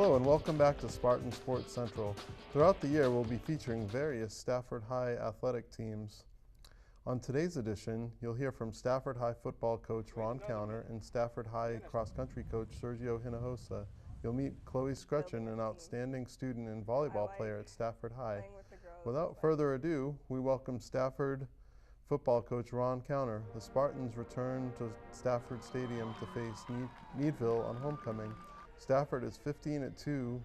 Hello and welcome back to Spartans Sports Central. Throughout the year, we'll be featuring various Stafford High athletic teams. On today's edition, you'll hear from Stafford High football coach Ron Counter and Stafford High cross-country coach Sergio Hinojosa. You'll meet Chloe Scrutchin, an outstanding student and volleyball player at Stafford High. Without further ado, we welcome Stafford football coach Ron Counter. The Spartans return to Stafford Stadium to face Needville on homecoming. Stafford is 15-2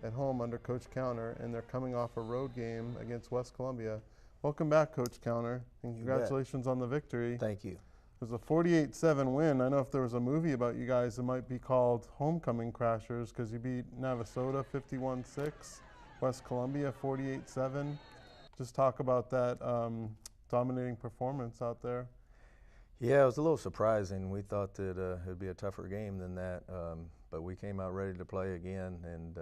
at home under Coach Counter, and they're coming off a road game against West Columbia. Welcome back, Coach Counter, and congratulations on the victory. Thank you. It was a 48-7 win. I know if there was a movie about you guys, it might be called Homecoming Crashers, because you beat Navasota 51-6, West Columbia 48-7. Just talk about that dominating performance out there. Yeah, it was a little surprising. We thought that it would be a tougher game than that, but we came out ready to play again, and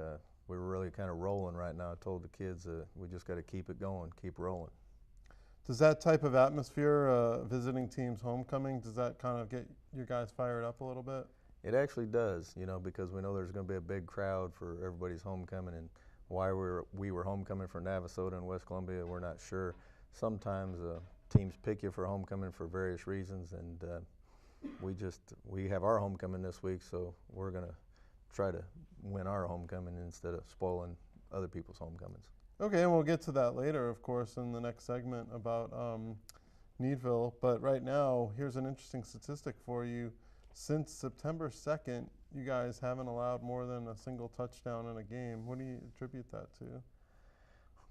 we were really kind of rolling right now. I told the kids we just got to keep it going, keep rolling. Does that type of atmosphere, visiting teams homecoming, does that kind of get you guys fired up a little bit? It actually does, you know, because we know there's going to be a big crowd for everybody's homecoming, and why we were homecoming for Navasota and West Columbia, we're not sure. Sometimes teams pick you for homecoming for various reasons, and we have our homecoming this week, so we're going to try to win our homecoming instead of spoiling other people's homecomings. Okay, and we'll get to that later, of course, in the next segment about Needville. But right now, here's an interesting statistic for you. Since September 2nd, you guys haven't allowed more than a single touchdown in a game. What do you attribute that to?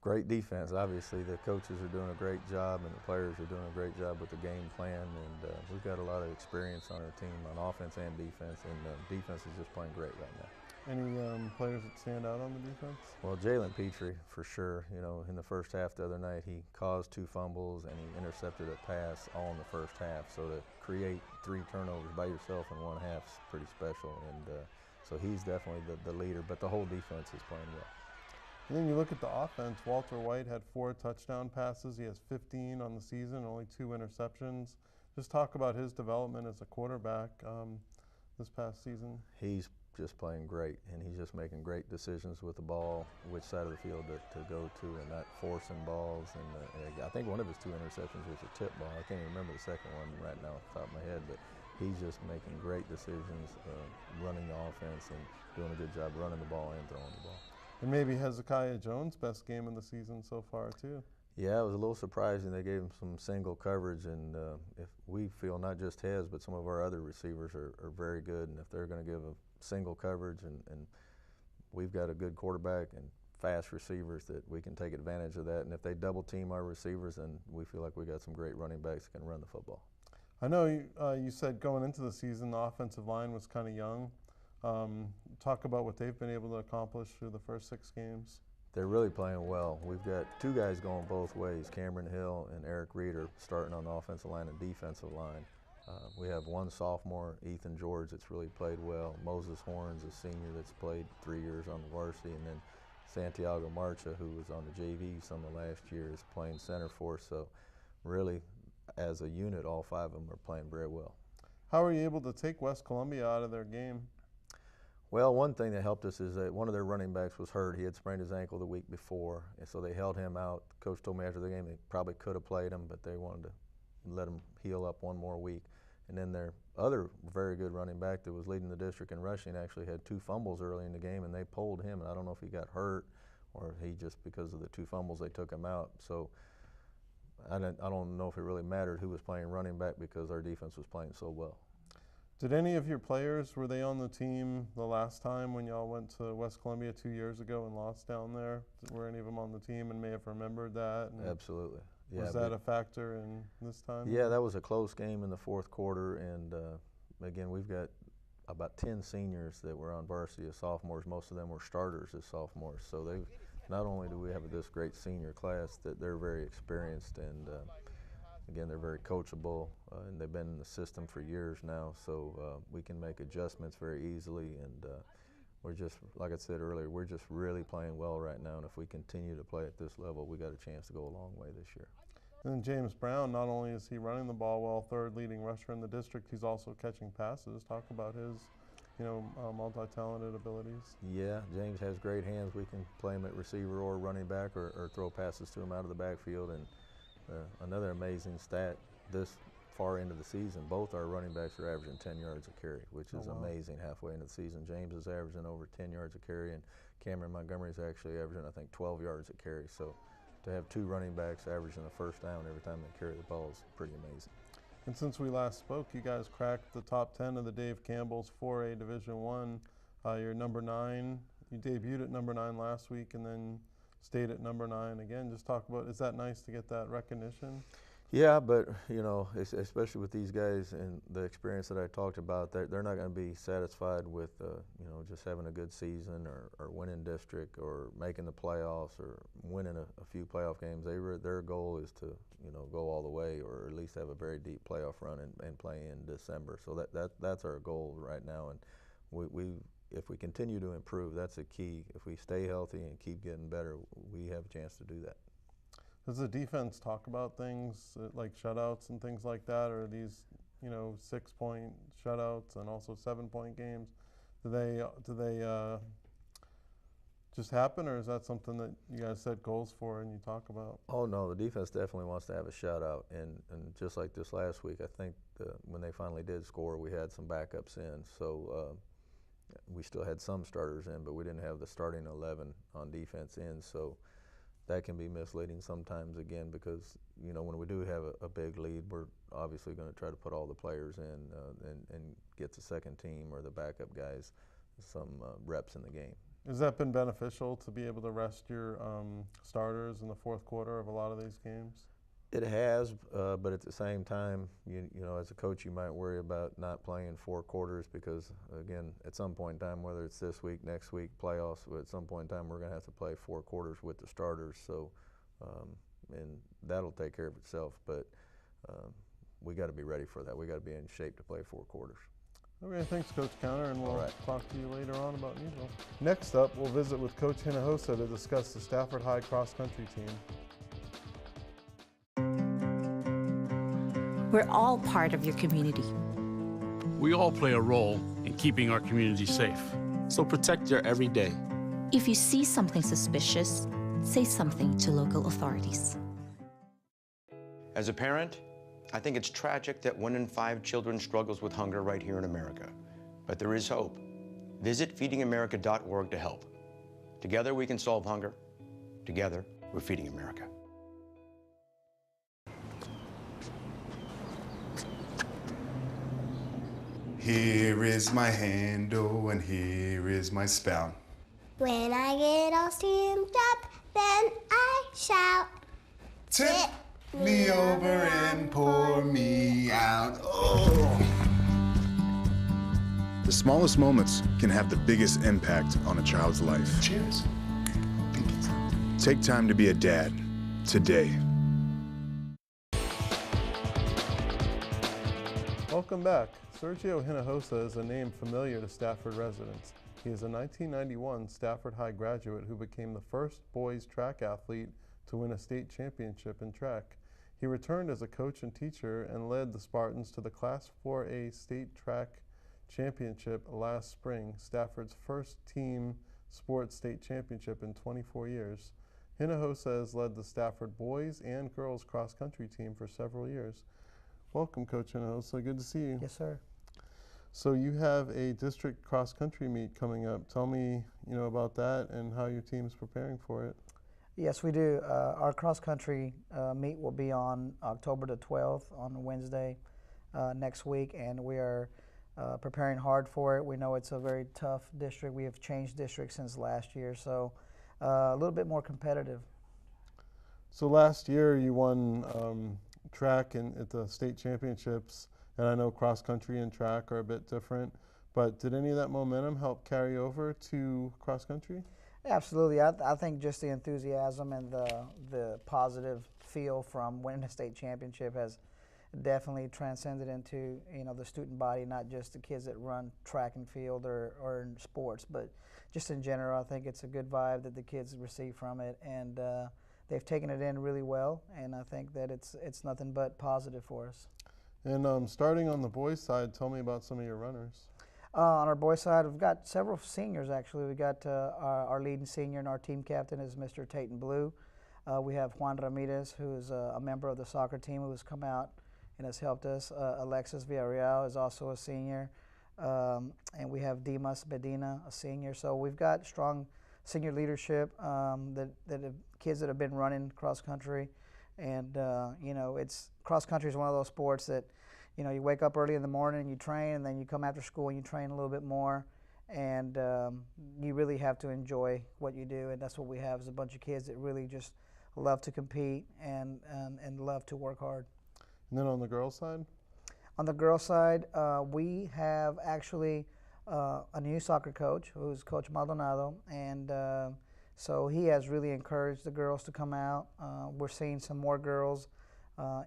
Great defense. Obviously, the coaches are doing a great job, and the players are doing a great job with the game plan. And we've got a lot of experience on our team on offense and defense, and defense is just playing great right now. Any players that stand out on the defense? Well, Jalen Petrie, for sure. You know, in the first half the other night, he caused 2 fumbles and he intercepted a pass all in the first half. So to create 3 turnovers by yourself in one half is pretty special. And so he's definitely the leader, but the whole defense is playing well. And then you look at the offense. Walter White had 4 touchdown passes. He has 15 on the season, only 2 interceptions. Just talk about his development as a quarterback this past season. He's just playing great, and he's just making great decisions with the ball, which side of the field to go to, and not forcing balls. And I think one of his 2 interceptions was a tip ball. I can't even remember the second one right now off the top of my head, but he's just making great decisions, running the offense and doing a good job running the ball and throwing the ball. And maybe Hezekiah Jones' best game of the season so far, too. Yeah, it was a little surprising. They gave him some single coverage, and if we feel not just his, but some of our other receivers are very good, and if they're going to give a single coverage, and we've got a good quarterback and fast receivers that we can take advantage of that, and if they double team our receivers, then we feel like we got some great running backs that can run the football. I know you said going into the season the offensive line was kind of young. Talk about what they've been able to accomplish through the first 6 games. They're really playing well. We've got 2 guys going both ways. Cameron Hill and Eric Reed are starting on the offensive line and defensive line. We have 1 sophomore, Ethan George, that's really played well. Moses Horns, a senior that's played 3 years on the varsity, and then Santiago Marcha, who was on the JV some of last year, is playing center for us. So really, as a unit, all 5 of them are playing very well. How were you able to take West Columbia out of their game? Well, one thing that helped us is that one of their running backs was hurt. He had sprained his ankle the week before, and so they held him out. The coach told me after the game they probably could have played him, but they wanted to let him heal up 1 more week. And then their other very good running back that was leading the district in rushing actually had 2 fumbles early in the game, and they pulled him. And I don't know if he got hurt or he just because of the 2 fumbles they took him out. So I don't know if it really mattered who was playing running back because our defense was playing so well. Did any of your players, were they on the team the last time when y'all went to West Columbia 2 years ago and lost down there? Were any of them on the team and may have remembered that? And absolutely. Yeah, was that a factor in this time? Yeah, that was a close game in the 4th quarter, and again, we've got about 10 seniors that were on varsity as sophomores. Most of them were starters as sophomores, so they've not only do we have this great senior class, that they're very experienced, and again, they're very coachable, and they've been in the system for years now, so we can make adjustments very easily, and we're just, like I said earlier, we're just really playing well right now, and if we continue to play at this level, we got a chance to go a long way this year. And then James Brown, not only is he running the ball well, 3rd leading rusher in the district, he's also catching passes. Talk about his multi-talented abilities? Yeah, James has great hands. We can play him at receiver or running back, or throw passes to him out of the backfield. And another amazing stat, this far into the season, both our running backs are averaging 10 yards a carry, which is amazing halfway into the season. James is averaging over 10 yards a carry, and Cameron Montgomery is actually averaging, I think, 12 yards a carry. So to have two running backs averaging a first down every time they carry the ball is pretty amazing. And since we last spoke, you guys cracked the top 10 of the Dave Campbell's 4A Division I. You're number 9. You debuted at number 9 last week and then stayed at number 9 again. Just talk about, is that nice to get that recognition? Yeah, but especially with these guys and the experience that I talked about, they're not going to be satisfied with just having a good season or winning district or making the playoffs or winning a few playoff games. Their goal is to go all the way, or at least have a very deep playoff run and play in December. So that's our goal right now, and if we continue to improve, that's a key. If we stay healthy and keep getting better, we have a chance to do that. Does the defense talk about things like shutouts and things like that, or these 6-point shutouts and also 7-point games? Do they just happen, or is that something that you guys set goals for and you talk about? Oh no, the defense definitely wants to have a shutout, and just like this last week, I think when they finally did score, we had some backups in, so we still had some starters in, but we didn't have the starting 11 on defense in, so that can be misleading sometimes, again, because when we do have a big lead, we're obviously going to try to put all the players in and get the second team or the backup guys some reps in the game. Has that been beneficial to be able to rest your starters in the fourth quarter of a lot of these games? It has, but at the same time, as a coach, you might worry about not playing 4 quarters because, again, at some point in time, whether it's this week, next week, playoffs, at some point in time, we're going to have to play 4 quarters with the starters. So, and that'll take care of itself. But we got to be ready for that. We got to be in shape to play 4 quarters. Okay, thanks, Coach Counter, and we'll talk to you later on about Newville. Next up, we'll visit with Coach Hinojosa to discuss the Stafford High cross-country team. We're all part of your community. We all play a role in keeping our community safe. So protect your every day. If you see something suspicious, say something to local authorities. As a parent, I think it's tragic that 1 in 5 children struggles with hunger right here in America. But there is hope. Visit feedingamerica.org to help. Together we can solve hunger. Together, we're Feeding America. Here is my handle and here is my spout. When I get all steamed up, then I shout, Tip me over and pour me out. Oh. The smallest moments can have the biggest impact on a child's life. Cheers. Take time to be a dad today. Welcome back. Sergio Hinojosa is a name familiar to Stafford residents. He is a 1991 Stafford High graduate who became the first boys track athlete to win a state championship in track. He returned as a coach and teacher and led the Spartans to the Class 4A state track championship last spring, Stafford's first team sports state championship in 24 years. Hinojosa has led the Stafford boys and girls cross-country team for several years. Welcome, Coach Hinojosa. Good to see you. Yes, sir. So you have a district cross-country meet coming up. Tell me, about that and how your team's preparing for it. Yes, we do. Our cross-country meet will be on October the 12th on Wednesday next week, and we are preparing hard for it. We know it's a very tough district. We have changed districts since last year, so a little bit more competitive. So last year you won track at the state championships, and I know cross-country and track are a bit different, but did any of that momentum help carry over to cross-country? Absolutely. I think just the enthusiasm and the positive feel from winning a state championship has definitely transcended into the student body, not just the kids that run track and field or in sports, but just in general. I think it's a good vibe that the kids receive from it, and they've taken it in really well, and I think that it's nothing but positive for us. And starting on the boys' side, tell me about some of your runners. On our boys' side, we've got several seniors, actually. We got our leading senior and our team captain is Mr. Tatum Blue. We have Juan Ramirez, who is a member of the soccer team who has come out and has helped us. Alexis Villarreal is also a senior. And we have Dimas Medina, a senior. So we've got strong senior leadership, that have kids that have been running cross country. And, you know, cross country is one of those sports that, you know, you wake up early in the morning, you train, and then you come after school and you train a little bit more. And you really have to enjoy what you do. And that's what we have, is a bunch of kids that really just love to compete and love to work hard. And then on the girls' side? On the girls' side, we have actually a new soccer coach, who's Coach Maldonado, and so he has really encouraged the girls to come out. We're seeing some more girls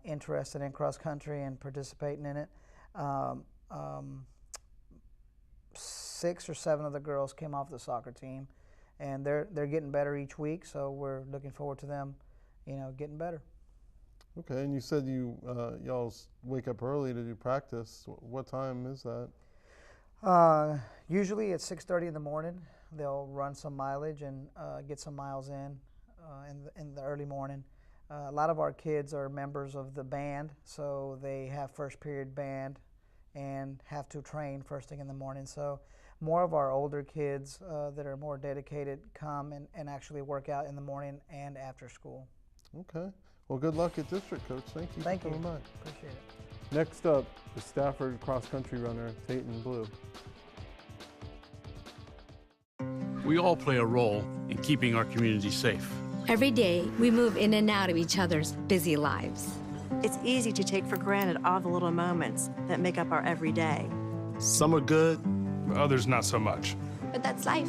interested in cross country and participating in it. 6 or 7 of the girls came off the soccer team, and they're getting better each week. So we're looking forward to them, you know, getting better. Okay, and you said y'all wake up early to do practice. What time is that? Usually at 6:30 in the morning. They'll run some mileage and get some miles in the early morning. A lot of our kids are members of the band, so they have first period band and have to train first thing in the morning. So more of our older kids that are more dedicated come and actually work out in the morning and after school. Okay. Well, good luck at district, Coach. Thank you. Thank you. for coming by. Appreciate it. Next up is Stafford cross-country runner Tatum Blue. We all play a role in keeping our community safe. Every day, we move in and out of each other's busy lives. It's easy to take for granted all the little moments that make up our everyday. Some are good, others not so much. But that's life.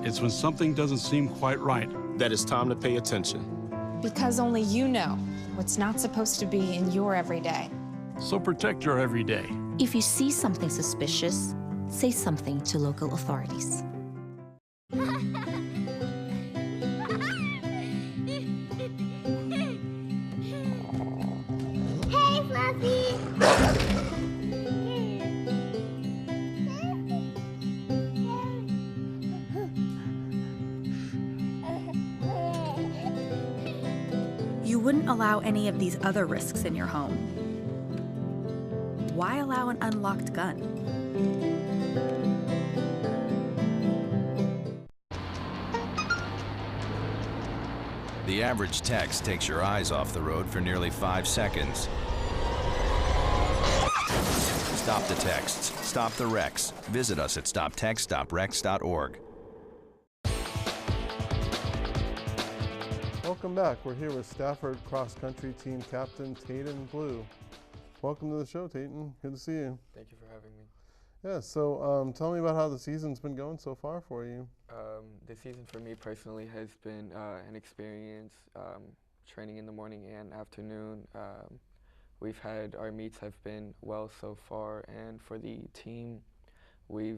It's when something doesn't seem quite right That it's time to pay attention. Because only you know what's not supposed to be in your everyday. So protect your everyday. If you see something suspicious, say something to local authorities. Hey, Fluffy! You wouldn't allow any of these other risks in your home. Why allow an unlocked gun? The average text takes your eyes off the road for nearly 5 seconds. Stop the texts. Stop the wrecks. Visit us at stoptextstoprex.org. Welcome back. We're here with Stafford cross-country team captain Tatum Blue. Welcome to the show, Tatum. Good to see you. Thank you for having me. Yeah, so tell me about how the season's been going so far for you. The season for me personally has been an experience, training in the morning and afternoon. Our meets have been well so far, and for the team, we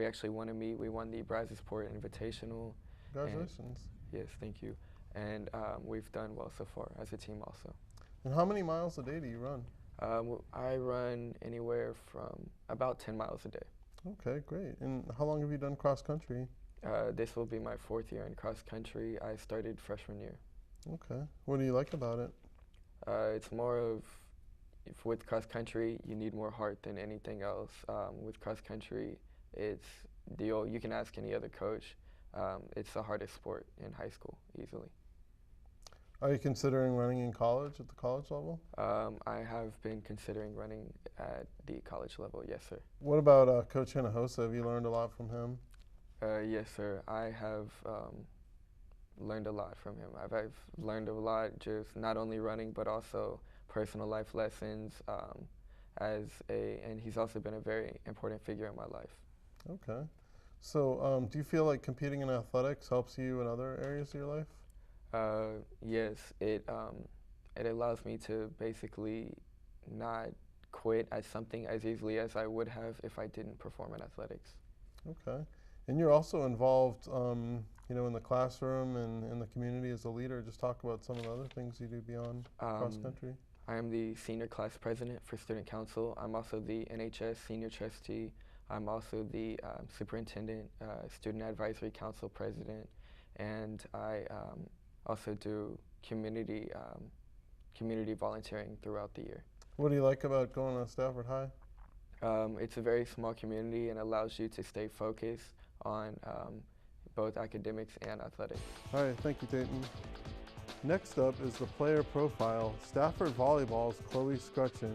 actually won a meet. We won the Brazosport Invitational. Congratulations. Yes, thank you. And we've done well so far as a team also. And how many miles a day do you run? I run anywhere from about 10 miles a day. Okay, great. And how long have you done cross country? This will be my 4th year in cross country. I started freshman year. Okay. What do you like about it? It's more of, with cross country, you need more heart than anything else. With cross country, you can ask any other coach. It's the hardest sport in high school, easily. Are you considering running in college, at the college level? I have been considering running at the college level, yes, sir. What about Coach Hinojosa? Have you learned a lot from him? Yes, sir. I have learned a lot from him. I've learned a lot, just not only running, but also personal life lessons. And he's also been a very important figure in my life. Okay. So do you feel like competing in athletics helps you in other areas of your life? Yes, it allows me to basically not quit at something as easily as I would have if I didn't perform in athletics. Okay. And you're also involved, you know, in the classroom and in the community as a leader. Just talk about some of the other things you do beyond cross country. I am the senior class president for Student Council. I'm also the NHS senior trustee. I'm also the superintendent, student advisory council president, and I also do community volunteering throughout the year. What do you like about going to Stafford High? It's a very small community and allows you to stay focused on both academics and athletics. All right, thank you, Dayton. Next up is the player profile, Stafford Volleyball's Chloe Scrutchin.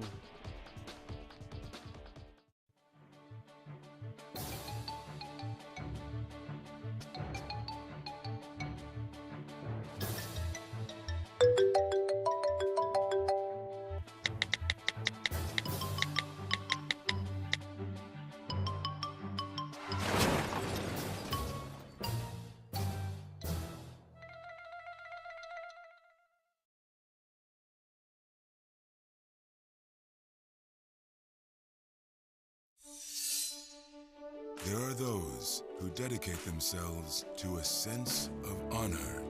There are those who dedicate themselves to a sense of honor,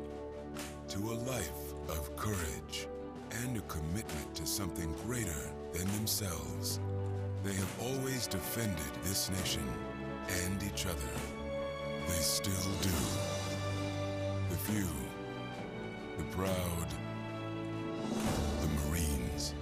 to a life of courage, and a commitment to something greater than themselves. They have always defended this nation and each other. They still do. The few, the proud, the Marines.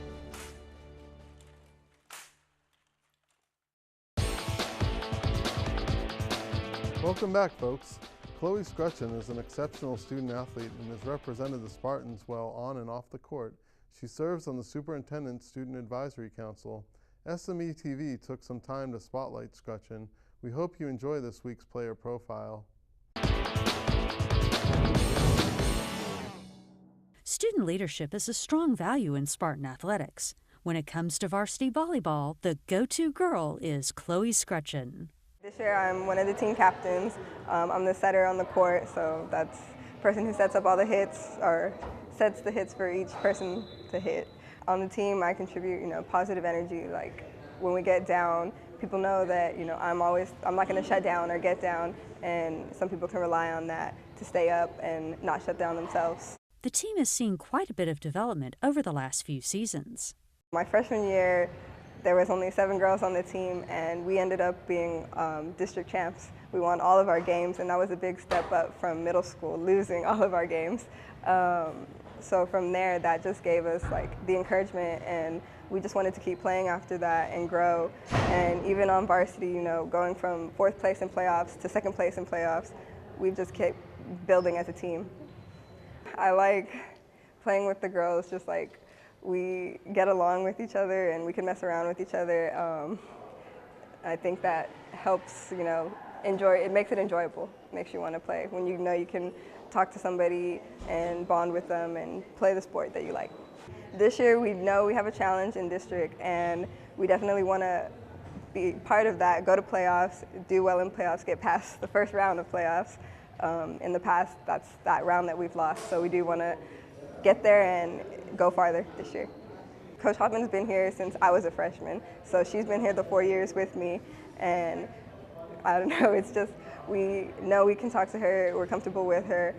Welcome back, folks. Chloe Scrutchin is an exceptional student athlete and has represented the Spartans well on and off the court. She serves on the Superintendent's Student Advisory Council. SMETV took some time to spotlight Scrutchin. We hope you enjoy this week's player profile. Student leadership is a strong value in Spartan athletics. When it comes to varsity volleyball, the go-to girl is Chloe Scrutchin. This year I'm one of the team captains. I'm the setter on the court, so that's the person who sets up all the hits or sets the hits for each person to hit. On the team I contribute, positive energy. Like when we get down, people know that, I'm not going to shut down or get down, and some people can rely on that to stay up and not shut down themselves. The team has seen quite a bit of development over the last few seasons. My freshman year, there was only 7 girls on the team, and we ended up being district champs. We won all of our games, and that was a big step up from middle school, losing all of our games. So from there, that just gave us the encouragement, and we just wanted to keep playing after that and grow. And even on varsity, going from 4th place in playoffs to 2nd place in playoffs, we've just kept building as a team. I like playing with the girls, just we get along with each other and we can mess around with each other. I think that helps, it makes it enjoyable. It makes you want to play when you know you can talk to somebody and bond with them and play the sport that you like. This year we know we have a challenge in district, and we definitely want to be part of that, go to playoffs, do well in playoffs, get past the first round of playoffs. In the past, that's that round that we've lost, so we do want to get there and go farther this year. Coach Hoffman's been here since I was a freshman, so she's been here the 4 years with me, and I don't know, it's just, we know we can talk to her, we're comfortable with her.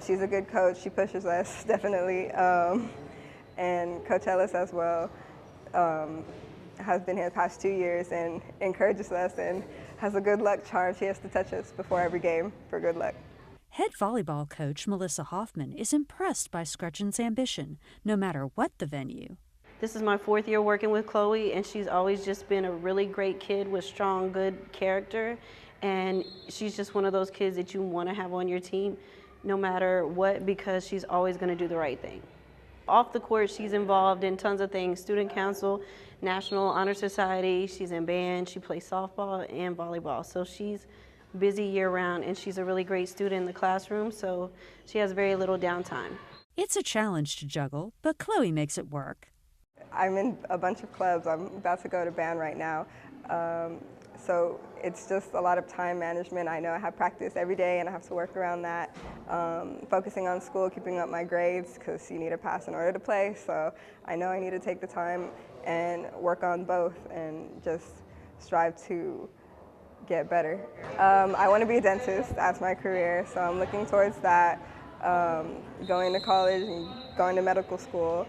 She's a good coach, she pushes us, definitely, and Coach Ellis as well has been here the past 2 years and encourages us and has a good luck charm. She has to touch us before every game for good luck. Head volleyball coach Melissa Hoffman is impressed by Scrutchin's ambition, no matter what the venue. This is my 4th year working with Chloe, and she's always just been a really great kid with strong, good character. And she's just one of those kids that you want to have on your team, no matter what, because she's always going to do the right thing. Off the court, she's involved in tons of things, student council, National Honor Society, she's in band, she plays softball and volleyball. So she's busy year-round, and she's a really great student in the classroom, so she has very little downtime. It's a challenge to juggle, but Chloe makes it work. I'm in a bunch of clubs. I'm about to go to band right now. So it's just a lot of time management. I know I have practice every day and I have to work around that. Focusing on school, keeping up my grades, because you need to pass in order to play. So I know I need to take the time and work on both and just strive to get better. I want to be a dentist as my career, so I'm looking towards that, going to college and going to medical school.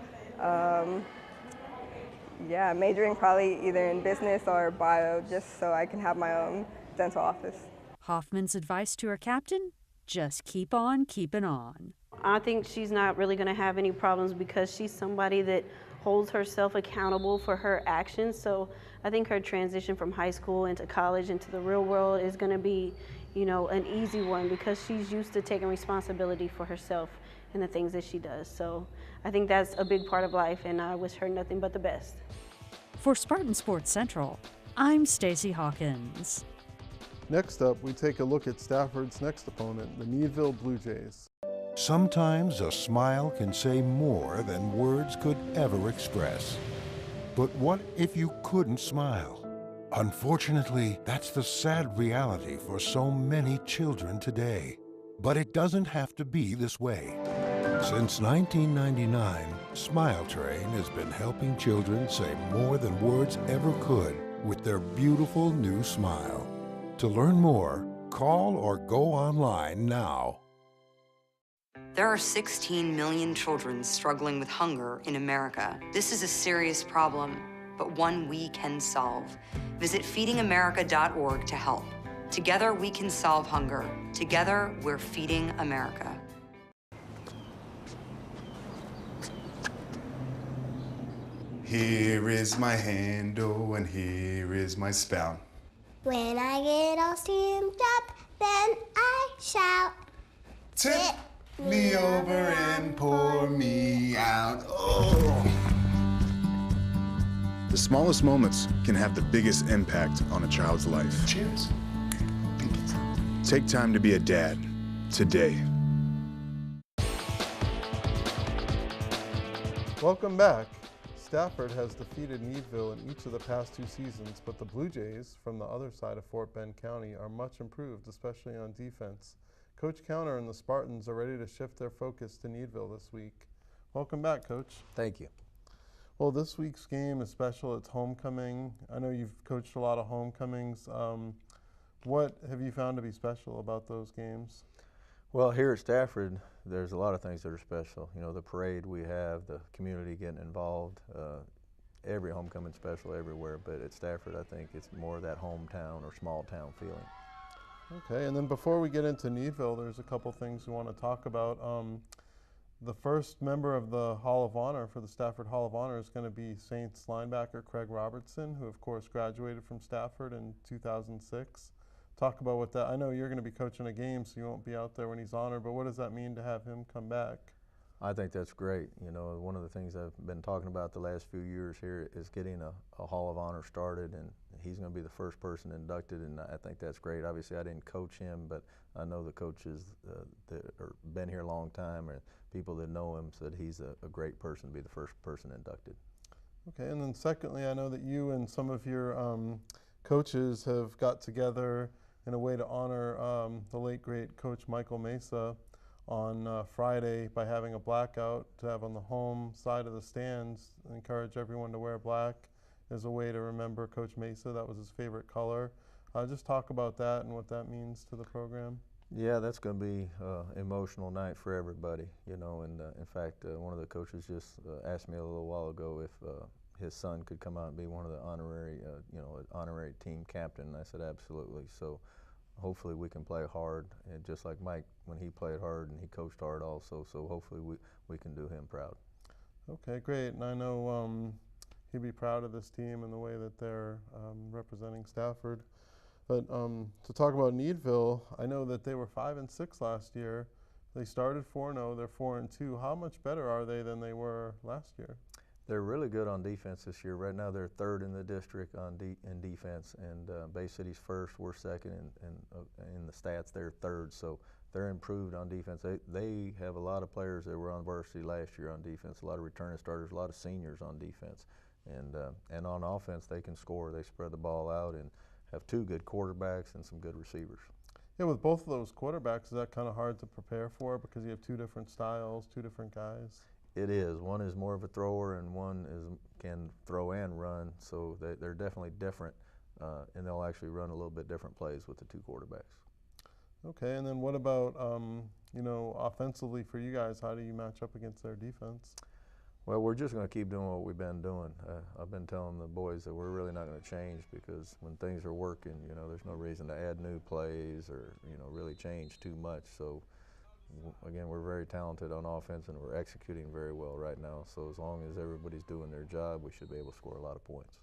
Yeah, majoring probably either in business or bio, just so I can have my own dental office. Hoffman's advice to her captain? Just keep on keeping on. I think she's not really going to have any problems because she's somebody that holds herself accountable for her actions. So I think her transition from high school into college into the real world is going to be, you know, an easy one because she's used to taking responsibility for herself and the things that she does. So I think that's a big part of life, and I wish her nothing but the best. For Spartan Sports Central, I'm Stacey Hawkins. Next up, we take a look at Stafford's next opponent, the Needville Blue Jays. Sometimes a smile can say more than words could ever express. But what if you couldn't smile? Unfortunately, that's the sad reality for so many children today. But it doesn't have to be this way. Since 1999, Smile Train has been helping children say more than words ever could with their beautiful new smile. To learn more, call or go online now. There are 16 million children struggling with hunger in America. This is a serious problem, but one we can solve. Visit feedingamerica.org to help. Together we can solve hunger. Together we're feeding America. Here is my handle and here is my spout. When I get all steamed up, then I shout. Tip me over and pour me out. Oh. The smallest moments can have the biggest impact on a child's life. Cheers. Take time to be a dad today. Welcome back. Stafford has defeated Needville in each of the past 2 seasons, but the Blue Jays from the other side of Fort Bend County are much improved, especially on defense. Coach Counter and the Spartans are ready to shift their focus to Needville this week. Welcome back, Coach. Thank you. Well, this week's game is special. It's homecoming. I know you've coached a lot of homecomings. What have you found to be special about those games? Well, here at Stafford, there's a lot of things that are special. You know, the parade we have, the community getting involved, every homecoming special everywhere, but at Stafford, I think it's more of that hometown or small town feeling. Okay, and then before we get into Needville, there's a couple things we want to talk about. The first member of the Hall of Honor for the Stafford Hall of Honor is going to be Saints linebacker Craig Robertson, who of course graduated from Stafford in 2006. Talk about what that, I know you're going to be coaching a game, so you won't be out there when he's honored, but what does that mean to have him come back? I think that's great. You know, one of the things I've been talking about the last few years here is getting a Hall of Honor started, and he's going to be the first person inducted, and I think that's great. Obviously, I didn't coach him, but I know the coaches that have been here a long time or people that know him said he's a great person to be the first person inducted. Okay, and then secondly, I know that you and some of your coaches have got together in a way to honor the late, great Coach Michael Mesa on Friday by having a blackout to have on the home side of the stands. Encourage everyone to wear black as a way to remember Coach Mesa. That was his favorite color. Just talk about that and what that means to the program. Yeah, that's going to be an emotional night for everybody, you know, and in fact, one of the coaches just asked me a little while ago if his son could come out and be one of the honorary team captain, and I said absolutely. So hopefully we can play hard, and just like Mike when he played hard and he coached hard also, so hopefully we can do him proud. Okay, great, and I know he'd be proud of this team and the way that they're representing Stafford. But to talk about Needville, I know that they were 5-6 last year. They started 4-0, they're 4-2. How much better are they than they were last year? They're really good on defense this year. Right now, they're third in the district in defense, and Bay City's first. We're second, and in the stats, they're third. So they're improved on defense. They have a lot of players that were on varsity last year on defense. A lot of returning starters, a lot of seniors on defense, and on offense, they can score. They spread the ball out and have 2 good quarterbacks and some good receivers. Yeah, with both of those quarterbacks, is that kind of hard to prepare for because you have 2 different styles, 2 different guys? It is. One is more of a thrower, and one can throw and run, so they're definitely different, and they'll actually run a little bit different plays with the 2 quarterbacks. Okay, and then what about offensively for you guys? How do you match up against their defense? Well, we're just going to keep doing what we've been doing. I've been telling the boys that we're really not going to change, because when things are working, you know, there's no reason to add new plays or, you know, really change too much. So, again, we're very talented on offense and we're executing very well right now. So as long as everybody's doing their job, we should be able to score a lot of points.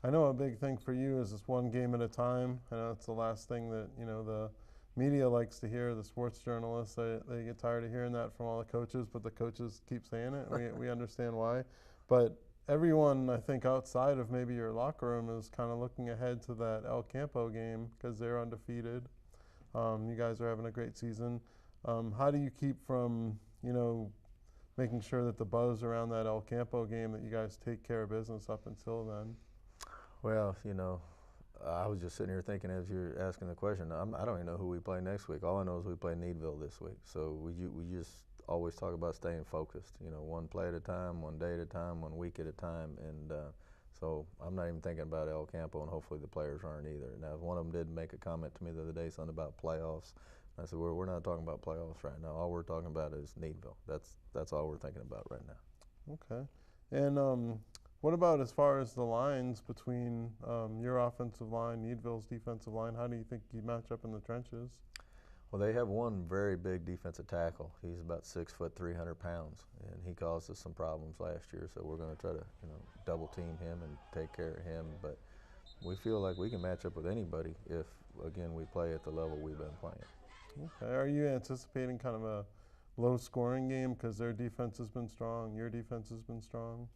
I know a big thing for you is this one game at a time. I know it's the last thing that, you know, the media likes to hear, the sports journalists. They get tired of hearing that from all the coaches, but the coaches keep saying it. We understand why. But everyone, I think, outside of maybe your locker room is kind of looking ahead to that El Campo game because they're undefeated. You guys are having a great season. How do you keep from, you know, making sure that the buzz around that El Campo game, that you guys take care of business up until then? Well, you know, I was just sitting here thinking as you're asking the question, I don't even know who we play next week. All I know is we play Needville this week. So we just always talk about staying focused, you know, one play at a time, one day at a time, 1 week at a time. And so I'm not even thinking about El Campo, and hopefully the players aren't either. Now, one of them did make a comment to me the other day, something about playoffs. I said, we're not talking about playoffs right now. All we're talking about is Needville. That's all we're thinking about right now. Okay. And what about as far as the lines between your offensive line, Needville's defensive line? How do you think you match up in the trenches? Well, they have one very big defensive tackle. He's about 6 foot, 300 pounds, and he caused us some problems last year. So we're going to try to, you know, double team him and take care of him. But we feel like we can match up with anybody if, again, we play at the level we've been playing. Okay. Are you anticipating kind of a low-scoring game because their defense has been strong, your defense has been strong?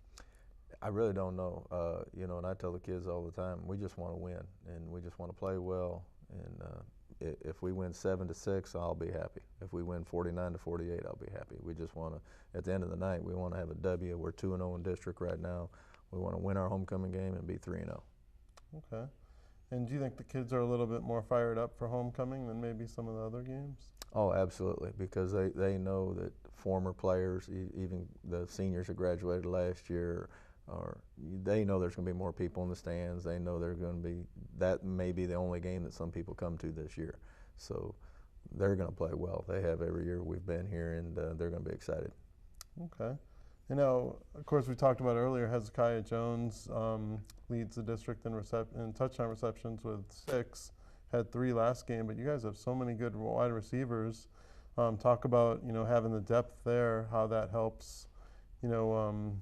I really don't know. You know, and I tell the kids all the time, we just want to win, and we just want to play well. And if we win 7-6, I'll be happy. If we win 49-48, I'll be happy. We just want to, at the end of the night, we want to have a W. We're 2-0 in district right now. We want to win our homecoming game and be 3-0. Okay. And do you think the kids are a little bit more fired up for homecoming than maybe some of the other games? Oh, absolutely, because they know that former players, even the seniors that graduated last year, they know there's going to be more people in the stands. They know they're going to be, that may be the only game that some people come to this year. So they're going to play well. They have every year we've been here, and they're going to be excited. Okay. You know, of course, we talked about earlier, Hezekiah Jones leads the district in touchdown receptions with 6, had 3 last game, but you guys have so many good wide receivers. Talk about, you know, having the depth there, how that helps, you know,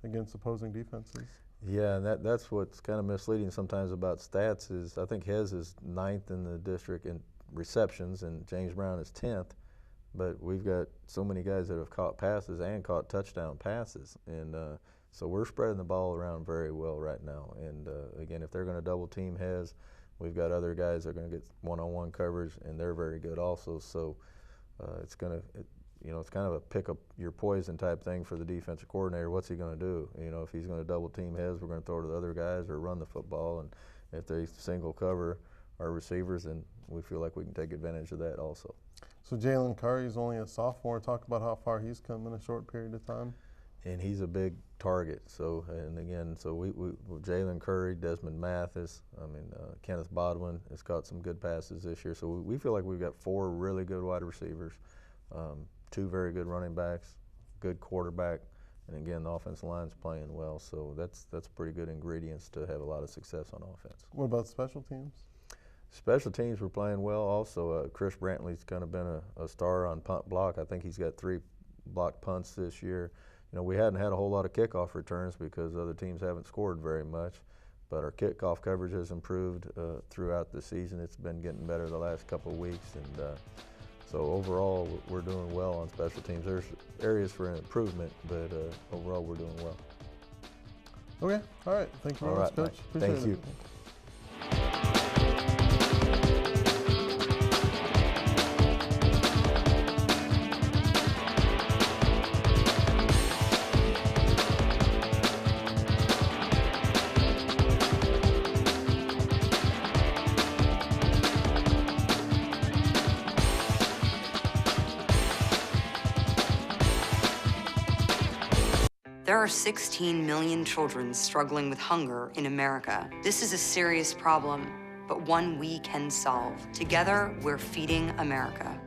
against opposing defenses. Yeah, and that's what's kind of misleading sometimes about stats is I think Hez is 9th in the district in receptions and James Brown is 10th. But we've got so many guys that have caught passes and caught touchdown passes. And so we're spreading the ball around very well right now. And again, if they're going to double team Hez, we've got other guys that are going to get one-on-one coverage, and they're very good also. So it's going to, you know, it's kind of a pick up your poison type thing for the defensive coordinator. What's he going to do? You know, if he's going to double team Hez, we're going to throw to the other guys or run the football. And if they single cover our receivers, then we feel like we can take advantage of that also. So Jalen Curry is only a sophomore. Talk about how far he's come in a short period of time. And he's a big target. So, and again, so we Jalen Curry, Desmond Mathis, Kenneth Bodwin has caught some good passes this year. So we feel like we've got 4 really good wide receivers, 2 very good running backs, good quarterback, and again, the offensive line's playing well. So that's pretty good ingredients to have a lot of success on offense. What about special teams? Special teams were playing well also. Chris Brantley's kind of been a star on punt block. I think he's got 3 blocked punts this year. You know, we hadn't had a whole lot of kickoff returns because other teams haven't scored very much, but our kickoff coverage has improved throughout the season. It's been getting better the last couple of weeks, and so overall we're doing well on special teams. There's areas for improvement, but overall we're doing well. Okay, all right. Thank you very much, Coach. Thank you. There are 16 million children struggling with hunger in America. This is a serious problem, but one we can solve. Together, we're feeding America.